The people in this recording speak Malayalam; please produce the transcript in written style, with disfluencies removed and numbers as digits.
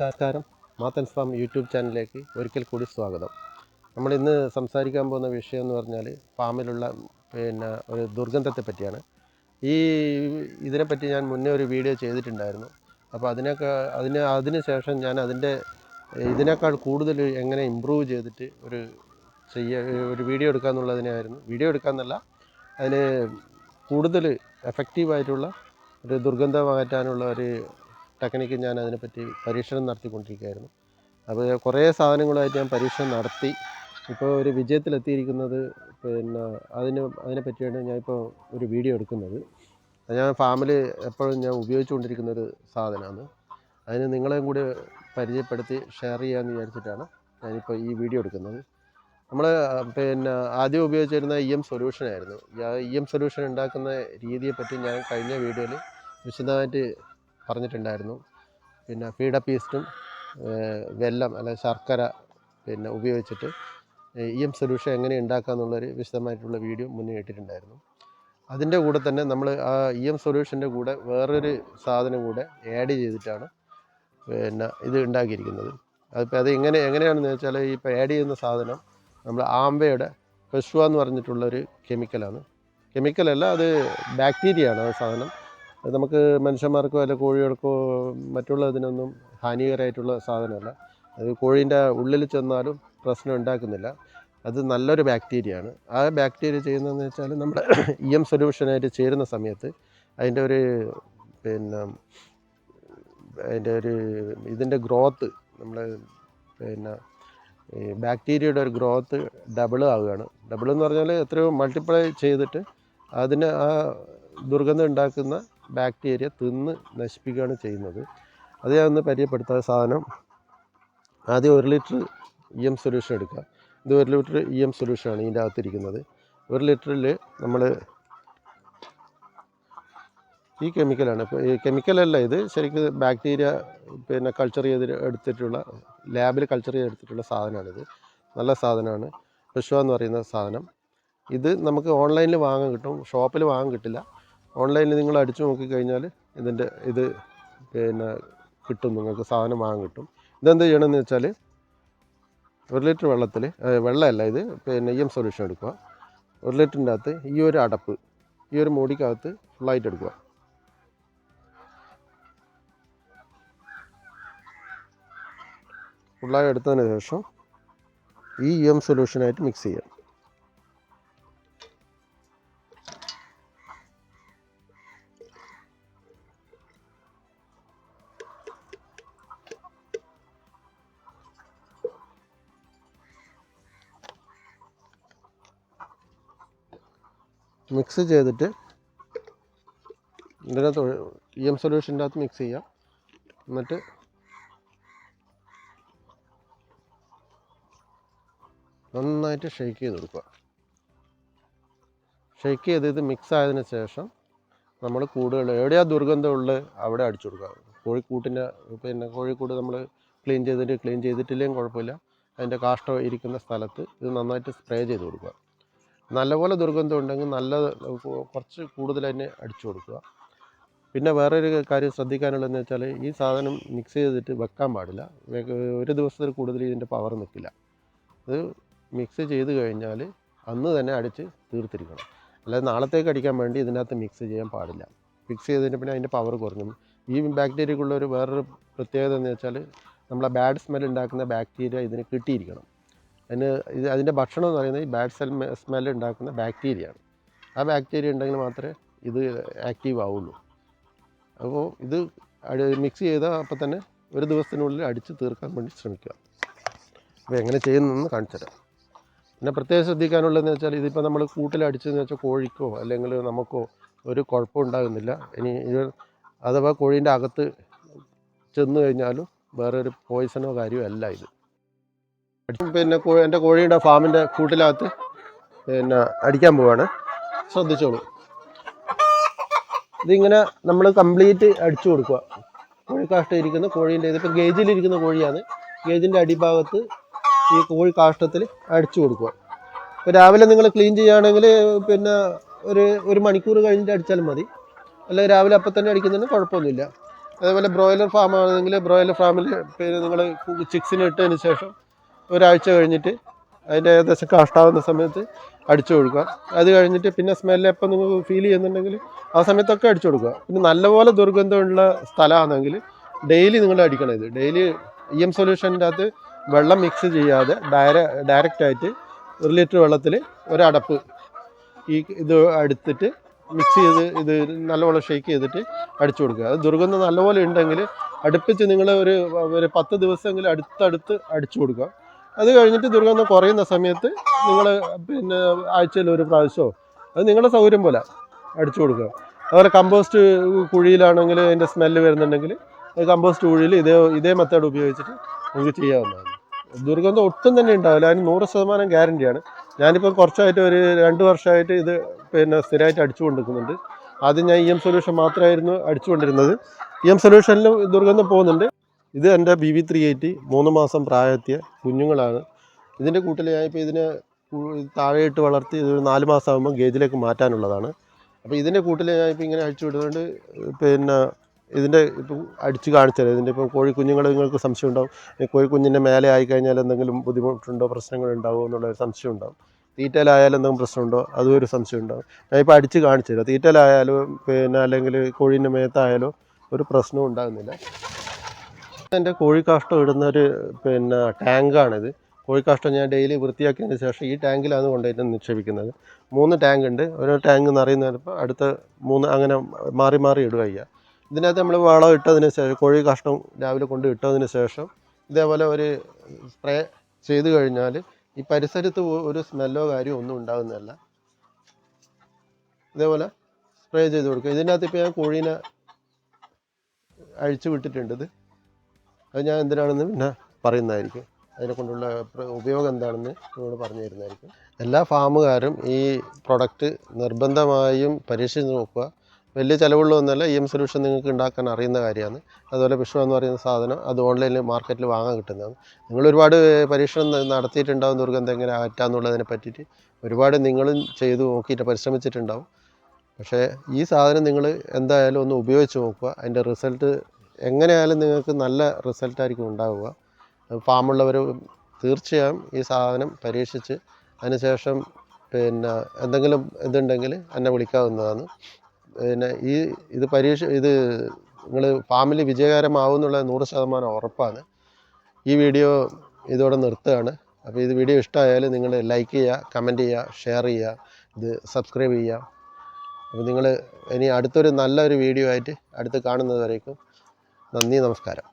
നമസ്കാരം. മാത്തൻസ് ഫാം യൂട്യൂബ് ചാനലിലേക്ക് ഒരിക്കൽ കൂടി സ്വാഗതം. നമ്മളിന്ന് സംസാരിക്കാൻ പോകുന്ന വിഷയം എന്ന് പറഞ്ഞാൽ ഫാമിലുള്ള ഒരു ദുർഗന്ധത്തെ പറ്റിയാണ്. ഇതിനെപ്പറ്റി ഞാൻ മുന്നേ ഒരു വീഡിയോ ചെയ്തിട്ടുണ്ടായിരുന്നു. അപ്പോൾ അതിന് ശേഷം ഞാൻ ഇതിനേക്കാൾ കൂടുതൽ എങ്ങനെ ഇമ്പ്രൂവ് ചെയ്തിട്ട് ഒരു വീഡിയോ എടുക്കാമെന്നുള്ളതിനായിരുന്നു. വീഡിയോ എടുക്കാമെന്നല്ല, അതിന് കൂടുതൽ എഫക്റ്റീവായിട്ടുള്ള ഒരു ദുർഗന്ധം മാറ്റാനുള്ള ഒരു ടെക്നിക്ക് ഞാൻ അതിനെപ്പറ്റി പരീക്ഷണം നടത്തിക്കൊണ്ടിരിക്കുകയായിരുന്നു. അപ്പോൾ കുറേ സാധനങ്ങളുമായിട്ട് ഞാൻ പരീക്ഷണം നടത്തി ഇപ്പോൾ ഒരു വിജയത്തിലെത്തിയിരിക്കുന്നത്. അതിനെ പറ്റിയാണ് ഞാനിപ്പോൾ ഒരു വീഡിയോ എടുക്കുന്നത്. ഞാൻ ഫാമിൽ എപ്പോഴും ഞാൻ ഉപയോഗിച്ചുകൊണ്ടിരിക്കുന്നൊരു സാധനമാണ്. അതിന് നിങ്ങളെയും കൂടി പരിചയപ്പെടുത്തി ഷെയർ ചെയ്യാമെന്ന് വിചാരിച്ചിട്ടാണ് ഞാനിപ്പോൾ ഈ വീഡിയോ എടുക്കുന്നത്. നമ്മൾ ആദ്യം ഉപയോഗിച്ചിരുന്ന സൊല്യൂഷനായിരുന്നു. സൊല്യൂഷൻ ഉണ്ടാക്കുന്ന രീതിയെപ്പറ്റി ഞാൻ കഴിഞ്ഞ വീഡിയോയിൽ വിശദമായിട്ട് പറഞ്ഞിട്ടുണ്ടായിരുന്നു. ഫീഡപ്പ് ഈസ്റ്റും വെല്ലം അല്ല ശർക്കര ഉപയോഗിച്ചിട്ട് സൊല്യൂഷൻ എങ്ങനെ ഉണ്ടാക്കുക എന്നുള്ളൊരു വിശദമായിട്ടുള്ള വീഡിയോ മുന്നേ ഇട്ടിട്ടുണ്ടായിരുന്നു. അതിൻ്റെ കൂടെ തന്നെ നമ്മൾ ആ സൊല്യൂഷൻ്റെ കൂടെ വേറൊരു സാധനം കൂടെ ആഡ് ചെയ്തിട്ടാണ് ഇത് ഉണ്ടാക്കിയിരിക്കുന്നത്. അത് എങ്ങനെയാണെന്ന് വെച്ചാൽ ഇപ്പോൾ ആഡ് ചെയ്യുന്ന സാധനം നമ്മൾ ആംബയുടെ പെഷ്വ എന്ന് പറഞ്ഞിട്ടുള്ളൊരു കെമിക്കലല്ല, അത് ബാക്ടീരിയയാണ്. ആ സാധനം അത് നമുക്ക് മനുഷ്യന്മാർക്കോ അല്ല കോഴികൾക്കോ മറ്റുള്ളതിനൊന്നും ഹാനികരമായിട്ടുള്ള സാധനമല്ല. അത് കോഴീൻ്റെ ഉള്ളിൽ ചെന്നാലും പ്രശ്നം ഉണ്ടാക്കുന്നില്ല. അത് നല്ലൊരു ബാക്ടീരിയയാണ്. ആ ബാക്ടീരിയ ചെയ്യുന്നതെന്ന് വെച്ചാൽ നമ്മുടെ സൊല്യൂഷനായിട്ട് ചേരുന്ന സമയത്ത് ഇതിൻ്റെ ഗ്രോത്ത് നമ്മൾ ബാക്ടീരിയയുടെ ഒരു ഗ്രോത്ത് ഡബിൾ ആവുകയാണ്. ഡബിൾ എന്ന് പറഞ്ഞാൽ എത്രയോ മൾട്ടിപ്ലൈ ചെയ്തിട്ട് അതിന് ആ ദുർഗന്ധം ഉണ്ടാക്കുന്ന ബാക്ടീരിയ തിന്ന് നശിപ്പിക്കുകയാണ് ചെയ്യുന്നത്. അത് ഞാൻ ഒന്ന് പരിചയപ്പെടുത്താത്ത സാധനം. ആദ്യം 1 ലിറ്റർ സൊല്യൂഷൻ എടുക്കുക. ഇത് 1 ലിറ്റർ സൊല്യൂഷനാണ് ഇതിൻ്റെ അകത്തിരിക്കുന്നത്. 1 ലിറ്ററിൽ നമ്മൾ ഈ കെമിക്കലാണ്. ഇപ്പോൾ ഈ കെമിക്കലല്ല, ഇത് ശരിക്കും ബാക്ടീരിയ കൾച്ചർ എടുത്തിട്ടുള്ള ലാബിൽ കൾച്ചർ ചെയ്തെടുത്തിട്ടുള്ള സാധനമാണിത്. നല്ല സാധനമാണ്. പെഷ്വ എന്ന് പറയുന്ന സാധനം. ഇത് നമുക്ക് ഓൺലൈനിൽ വാങ്ങാൻ കിട്ടും, ഷോപ്പിൽ വാങ്ങാൻ കിട്ടില്ല. ഓൺലൈനിൽ നിങ്ങൾ അടിച്ചു നോക്കിക്കഴിഞ്ഞാൽ ഇത് കിട്ടും, നിങ്ങൾക്ക് സാധനം വാങ്ങാൻ കിട്ടും. ഇതെന്ത് ചെയ്യണമെന്ന് വെച്ചാൽ 1 ലിറ്റർ വെള്ളത്തിൽ, വെള്ളമല്ല ഇത് സൊല്യൂഷൻ എടുക്കുക. 1 ലിറ്ററിൻ്റെ അകത്ത് ഈ ഒരു അടപ്പ്, ഈ ഒരു മൂടിക്കകത്ത് ഫുള്ളായിട്ട് എടുക്കുക. ഫുള്ളായി എടുത്തതിന് ശേഷം ഈ സൊല്യൂഷനായിട്ട് മിക്സ് ചെയ്യാം. മിക്സ് ചെയ്തിട്ട് ഇതിനകത്ത് സൊല്യൂഷൻ്റെ അകത്ത് മിക്സ് ചെയ്യാം. എന്നിട്ട് നന്നായിട്ട് ഷെയ്ക്ക് ചെയ്ത് കൊടുക്കുക. ഷെയ്ക്ക് ചെയ്ത് ഇത് മിക്സ് ആയതിനു ശേഷം നമ്മൾ കൂടുകൾ എവിടെയാണ് ദുർഗന്ധമുള്ളത് അവിടെ അടിച്ചു കൊടുക്കുക. കോഴിക്കൂട് നമ്മൾ ക്ലീൻ ചെയ്തിട്ടില്ലെങ്കിൽ കുഴപ്പമില്ല. അതിൻ്റെ കാഷ്ടം ഇരിക്കുന്ന സ്ഥലത്ത് ഇത് നന്നായിട്ട് സ്പ്രേ ചെയ്ത് കൊടുക്കുക. നല്ലപോലെ ദുർഗന്ധം ഉണ്ടെങ്കിൽ കുറച്ച് കൂടുതൽ തന്നെ അടിച്ചു കൊടുക്കുക. പിന്നെ വേറൊരു കാര്യം ശ്രദ്ധിക്കാനുള്ളതെന്ന് വെച്ചാൽ ഈ സാധനം മിക്സ് ചെയ്തിട്ട് വെക്കാൻ പാടില്ല. ഒരു ദിവസത്തിൽ കൂടുതൽ ഇതിൻ്റെ പവർ നിൽക്കില്ല. ഇത് മിക്സ് ചെയ്ത് കഴിഞ്ഞാൽ അന്ന് തന്നെ അടിച്ച് തീർത്തിരിക്കണം. അല്ലാതെ നാളത്തേക്ക് അടിക്കാൻ വേണ്ടി ഇതിനകത്ത് മിക്സ് ചെയ്യാൻ പാടില്ല. മിക്സ് ചെയ്തതിന് പിന്നെ അതിൻ്റെ പവർ കുറഞ്ഞു. ഈ ബാക്ടീരിയക്കുള്ള വേറൊരു പ്രത്യേകത എന്ന് വെച്ചാൽ നമ്മളെ ബാഡ് സ്മെൽ ഉണ്ടാക്കുന്ന ബാക്ടീരിയ ഇതിന് കിട്ടിയിരിക്കണം. അതിൻ്റെ ഭക്ഷണം എന്ന് പറയുന്നത് ഈ ബാഡ് സ്മെൽ ഉണ്ടാക്കുന്ന ബാക്ടീരിയയാണ്. ആ ബാക്ടീരിയ ഉണ്ടെങ്കിൽ മാത്രമേ ഇത് ആക്റ്റീവ് ആവുള്ളൂ. അപ്പോൾ ഇത് മിക്സ് ചെയ്താൽ അപ്പം തന്നെ ഒരു ദിവസത്തിനുള്ളിൽ അടിച്ച് തീർക്കാൻ വേണ്ടി ശ്രമിക്കുക. അപ്പോൾ എങ്ങനെ ചെയ്യുന്നതെന്ന് കാണിച്ചു തരാം. പിന്നെ പ്രത്യേകം ശ്രദ്ധിക്കാനുള്ളതെന്ന് വെച്ചാൽ ഇതിപ്പോൾ നമ്മൾ കൂട്ടിലടിച്ചതെന്ന് വെച്ചാൽ കോഴിക്കോ അല്ലെങ്കിൽ നമുക്കോ ഒരു കുഴപ്പം ഉണ്ടാകുന്നില്ല. ഇനി അഥവാ കോഴീൻ്റെ അകത്ത് ചെന്ന് കഴിഞ്ഞാലും വേറൊരു പോയിസണോ കാര്യമോ അല്ല ഇത്. എൻ്റെ കോഴിയുടെ ഫാമിൻ്റെ കൂട്ടിനകത്ത് അടിക്കാൻ പോവാണ്. ശ്രദ്ധിച്ചോളൂ. ഇതിങ്ങനെ നമ്മൾ കംപ്ലീറ്റ് അടിച്ചു കൊടുക്കുക. കോഴിക്കാഷ്ടം ഇരിക്കുന്ന കോഴീൻ്റെ ഇതിപ്പോൾ ഗേജിലിരിക്കുന്ന കോഴിയാണ്. ഗേജിൻ്റെ അടിഭാഗത്ത് ഈ കോഴി കാഷ്ടത്തിൽ അടിച്ചു കൊടുക്കുക. ഇപ്പോൾ രാവിലെ നിങ്ങൾ ക്ലീൻ ചെയ്യുകയാണെങ്കിൽ ഒരു മണിക്കൂർ കഴിഞ്ഞിട്ട് അടിച്ചാലും മതി. അല്ലെങ്കിൽ രാവിലെ അപ്പം തന്നെ അടിക്കുന്നതിന് കുഴപ്പമൊന്നുമില്ല. അതേപോലെ ബ്രോയിലർ ഫാം ആണെങ്കിൽ ബ്രോയിലർ ഫാമിൽ പിന്നെ നിങ്ങൾ ചിക്സിന് ഇട്ടതിന് ശേഷം ഒരാഴ്ച കഴിഞ്ഞിട്ട് അതിൻ്റെ ഏകദേശം കാഷ്ടാവുന്ന സമയത്ത് അടിച്ചു കൊടുക്കുക. അത് കഴിഞ്ഞിട്ട് പിന്നെ സ്മെല്ല് എപ്പോൾ നിങ്ങൾക്ക് ഫീൽ ചെയ്യുന്നുണ്ടെങ്കിൽ ആ സമയത്തൊക്കെ അടിച്ചു കൊടുക്കുക. പിന്നെ നല്ലപോലെ ദുർഗന്ധമുള്ള സ്ഥലമാണെങ്കിൽ ഡെയിലി നിങ്ങൾ അടിക്കണം. ഇത് ഡെയിലി സൊല്യൂഷൻ്റെ അകത്ത് വെള്ളം മിക്സ് ചെയ്യാതെ ഡയറക്റ്റായിട്ട് 1 ലിറ്റർ വെള്ളത്തിൽ ഒരടപ്പ് ഇത് എടുത്തിട്ട് മിക്സ് ചെയ്ത് ഇത് നല്ലപോലെ ഷേക്ക് ചെയ്തിട്ട് അടിച്ചു കൊടുക്കുക. അത് ദുർഗന്ധം നല്ലപോലെ ഉണ്ടെങ്കിൽ അടുപ്പിച്ച് നിങ്ങൾ ഒരു 10 ദിവസമെങ്കിലും അടുത്തടുത്ത് അടിച്ചു കൊടുക്കുക. അത് കഴിഞ്ഞിട്ട് ദുർഗന്ധം കുറയുന്ന സമയത്ത് നിങ്ങൾ പിന്നെ ആഴ്ചയിൽ ഒരു പ്രാവശ്യമോ അത് നിങ്ങളുടെ സൗകര്യം പോലെ അടിച്ചു കൊടുക്കുക. അതുപോലെ കമ്പോസ്റ്റ് കുഴിയിലാണെങ്കിൽ അതിൻ്റെ സ്മെല്ല് വരുന്നുണ്ടെങ്കിൽ കമ്പോസ്റ്റ് കുഴിയിൽ ഇതേ മെത്തേഡ് ഉപയോഗിച്ചിട്ട് നമുക്ക് ചെയ്യാവുന്നതാണ്. ദുർഗന്ധം ഒട്ടും തന്നെ ഉണ്ടാവില്ല. അതിന് 100% ഗ്യാരണ്ടിയാണ്. ഞാനിപ്പോൾ കുറച്ചായിട്ട് ഒരു 2 വർഷമായിട്ട് ഇത് പിന്നെ സ്ഥിരമായിട്ട് അടിച്ചു കൊണ്ടിരിക്കുന്നുണ്ട്. ആദ്യം ഞാൻ സൊല്യൂഷൻ മാത്രമായിരുന്നു അടിച്ചുകൊണ്ടിരുന്നത്. സൊല്യൂഷനിലും ദുർഗന്ധം പോകുന്നുണ്ട്. ഇത് എൻ്റെ BV380 3 മാസം പ്രായമെത്തിയ കുഞ്ഞുങ്ങളാണ്. ഇതിൻ്റെ കൂട്ടിൽ ഞാനിപ്പോൾ ഇതിനെ താഴെയിട്ട് വളർത്തി ഇതൊരു 4 മാസമാകുമ്പോൾ ഗേജിലേക്ക് മാറ്റാനുള്ളതാണ്. അപ്പോൾ ഇതിൻ്റെ കൂട്ടിൽ ഞാനിപ്പോൾ ഇങ്ങനെ അഴിച്ചു വിടുന്നതുകൊണ്ട് പിന്നെ ഇതിൻ്റെ ഇപ്പം അടിച്ച് കാണിച്ചാൽ ഇതിൻ്റെ ഇപ്പം കോഴിക്കുഞ്ഞുങ്ങൾ നിങ്ങൾക്ക് സംശയം ഉണ്ടാവും. കോഴിക്കുഞ്ഞിൻ്റെ മേലെ ആയിക്കഴിഞ്ഞാൽ എന്തെങ്കിലും ബുദ്ധിമുട്ടുണ്ടോ പ്രശ്നങ്ങളുണ്ടാവുമോ എന്നുള്ളൊരു സംശയം ഉണ്ടാവും. തീറ്റയിലായാലും എന്തെങ്കിലും പ്രശ്നമുണ്ടോ അതും ഒരു സംശയം ഉണ്ടാവും. ഞാനിപ്പോൾ അടിച്ച് കാണിച്ചു തരാം. തീറ്റയിലായാലും പിന്നെ അല്ലെങ്കിൽ കോഴീൻ്റെ മേത്തായാലും ഒരു പ്രശ്നവും ഉണ്ടാകുന്നില്ല. എൻ്റെ കോഴിക്കാഷ്ടം ഇടുന്ന ഒരു പിന്നെ ടാങ്കാണിത്. കോഴിക്കാഷ്ടം ഞാൻ ഡെയിലി വൃത്തിയാക്കിയതിന് ശേഷം ഈ ടാങ്കിലാണ് കൊണ്ടുപോയിട്ട് നിക്ഷേപിക്കുന്നത്. 3 ടാങ്ക് ഉണ്ട്. ഓരോ ടാങ്ക് നിറയുന്നപ്പോൾ അടുത്ത 3 അങ്ങനെ മാറി മാറി ഇടുക ചെയ്യുക. ഇതിനകത്ത് നമ്മൾ വളം ഇട്ടതിന് ശേഷം കോഴി കാഷ്ടം രാവിലെ കൊണ്ട് ഇട്ടതിന് ശേഷം ഇതേപോലെ ഒരു സ്പ്രേ ചെയ്ത് കഴിഞ്ഞാൽ ഈ പരിസരത്ത് ഒരു സ്മെല്ലോ കാര്യമോ ഒന്നും ഉണ്ടാകുന്നതല്ല. ഇതേപോലെ സ്പ്രേ ചെയ്ത് കൊടുക്കുക. ഇതിനകത്ത് ഇപ്പോൾ ഞാൻ കോഴീനെ അഴിച്ചു വിട്ടിട്ടുണ്ട്. അത് ഞാൻ എന്തിനാണെന്ന് പിന്നെ പറയുന്നതായിരിക്കും. അതിനെ കൊണ്ടുള്ള ഉപയോഗം എന്താണെന്ന് നിങ്ങളോട് പറഞ്ഞു തരുന്നതായിരിക്കും. എല്ലാ ഫാമുകാരും ഈ പ്രൊഡക്റ്റ് നിർബന്ധമായും പരീക്ഷിച്ച് നോക്കുക. വലിയ ചിലവുള്ളതൊന്നുമല്ല. സൊല്യൂഷൻ നിങ്ങൾക്ക് ഉണ്ടാക്കാൻ അറിയുന്ന കാര്യമാണ്. അതുപോലെ വിഷു എന്ന് പറയുന്ന സാധനം അത് ഓൺലൈനിൽ മാർക്കറ്റിൽ വാങ്ങാൻ കിട്ടുന്നതാണ്. നിങ്ങൾ ഒരുപാട് പരീക്ഷണം നടത്തിയിട്ടുണ്ടാകും ദുർഗന്ധം എങ്ങനെ അകറ്റാന്നുള്ളതിനെ പറ്റിയിട്ട്. ഒരുപാട് നിങ്ങളും ചെയ്ത് നോക്കിയിട്ട് പരിശ്രമിച്ചിട്ടുണ്ടാവും. പക്ഷേ ഈ സാധനം നിങ്ങൾ എന്തായാലും ഒന്ന് ഉപയോഗിച്ച് നോക്കുക. അതിൻ്റെ റിസൾട്ട് എങ്ങനെയായാലും നിങ്ങൾക്ക് നല്ല റിസൾട്ടായിരിക്കും ഉണ്ടാവുക. ഫാമുള്ളവർ തീർച്ചയായും ഈ സാധനം പരീക്ഷിച്ച് അതിനുശേഷം പിന്നെ എന്തെങ്കിലും ഇതുണ്ടെങ്കിൽ എന്നെ വിളിക്കാവുന്നതാണ്. പിന്നെ ഇത് നിങ്ങൾ ഫാമിൽ വിജയകരമാവും എന്നുള്ള 100% ഉറപ്പാണ്. ഈ വീഡിയോ ഇതോടെ നിർത്തുകയാണ്. അപ്പോൾ ഇത് വീഡിയോ ഇഷ്ടമായാൽ നിങ്ങൾ ലൈക്ക് ചെയ്യുക, കമൻറ്റ് ചെയ്യുക, ഷെയർ ചെയ്യുക, ഇത് സബ്സ്ക്രൈബ് ചെയ്യുക. അപ്പോൾ നിങ്ങൾ ഇനി അടുത്തൊരു നല്ലൊരു വീഡിയോ ആയിട്ട് അടുത്ത് കാണുന്നത് വരേക്കും നന്ദി, നമസ്കാരം.